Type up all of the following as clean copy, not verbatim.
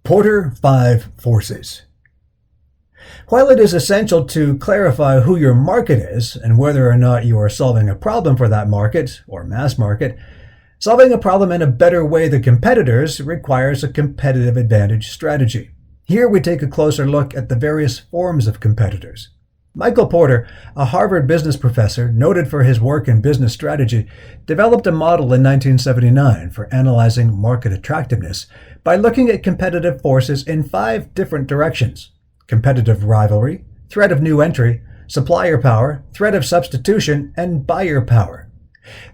Porter 5 Forces. While it is essential to clarify who your market is and whether or not you are solving a problem for that market or mass market, solving a problem in a better way than competitors requires a competitive advantage strategy. Here we take a closer look at the various forms of competitors. Michael Porter, a Harvard business professor noted for his work in business strategy, developed a model in 1979 for analyzing market attractiveness by looking at competitive forces in 5 different directions: competitive rivalry, threat of new entry, supplier power, threat of substitution, and buyer power.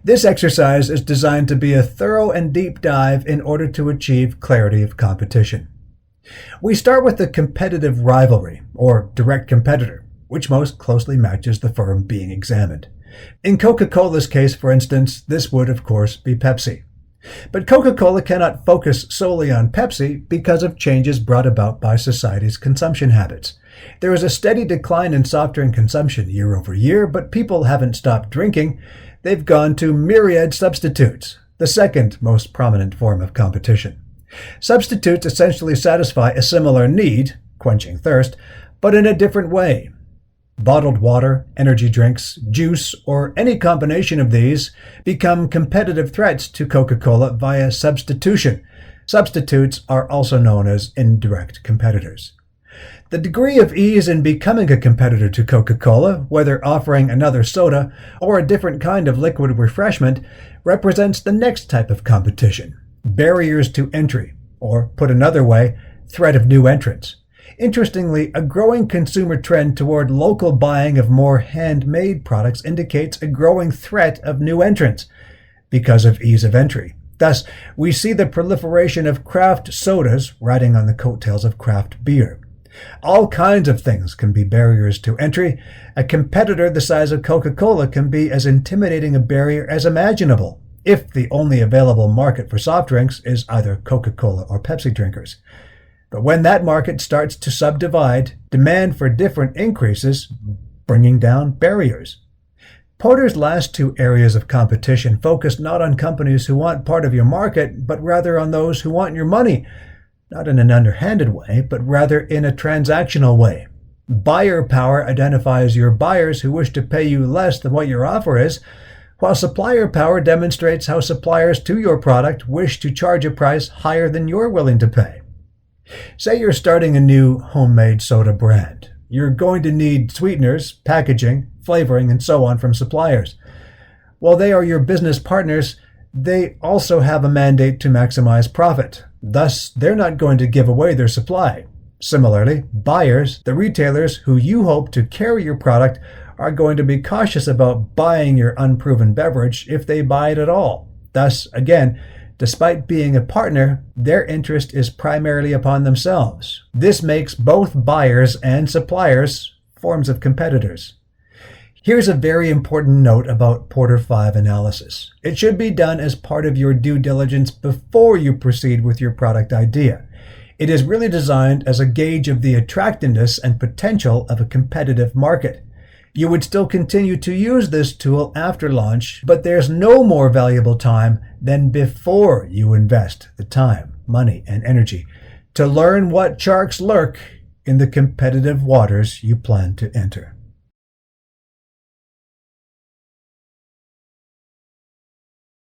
This exercise is designed to be a thorough and deep dive in order to achieve clarity of competition. We start with the competitive rivalry, or direct competitor, which most closely matches the firm being examined. In Coca-Cola's case, for instance, this would, of course, be Pepsi. But Coca-Cola cannot focus solely on Pepsi because of changes brought about by society's consumption habits. There is a steady decline in soft drink consumption year over year, but people haven't stopped drinking. They've gone to myriad substitutes, the second most prominent form of competition. Substitutes essentially satisfy a similar need, quenching thirst, but in a different way. Bottled water, energy drinks, juice, or any combination of these become competitive threats to Coca-Cola via substitution. Substitutes are also known as indirect competitors. The degree of ease in becoming a competitor to Coca-Cola, whether offering another soda or a different kind of liquid refreshment, represents the next type of competition: barriers to entry, or put another way, threat of new entrants. Interestingly, a growing consumer trend toward local buying of more handmade products indicates a growing threat of new entrants because of ease of entry. Thus, we see the proliferation of craft sodas riding on the coattails of craft beer. All kinds of things can be barriers to entry. A competitor the size of Coca-Cola can be as intimidating a barrier as imaginable, if the only available market for soft drinks is either Coca-Cola or Pepsi drinkers. But when that market starts to subdivide, demand for different increases, bringing down barriers. Porter's last 2 areas of competition focus not on companies who want part of your market, but rather on those who want your money, not in an underhanded way, but rather in a transactional way. Buyer power identifies your buyers who wish to pay you less than what your offer is, while supplier power demonstrates how suppliers to your product wish to charge a price higher than you're willing to pay. Say you're starting a new homemade soda brand. You're going to need sweeteners, packaging, flavoring, and so on from suppliers. While they are your business partners, they also have a mandate to maximize profit. Thus, they're not going to give away their supply. Similarly, buyers, the retailers who you hope to carry your product, are going to be cautious about buying your unproven beverage if they buy it at all. Thus, again, despite being a partner, their interest is primarily upon themselves. This makes both buyers and suppliers forms of competitors. Here's a very important note about Porter 5 analysis. It should be done as part of your due diligence before you proceed with your product idea. It is really designed as a gauge of the attractiveness and potential of a competitive market. You would still continue to use this tool after launch, but there's no more valuable time than before you invest the time, money, and energy to learn what sharks lurk in the competitive waters you plan to enter.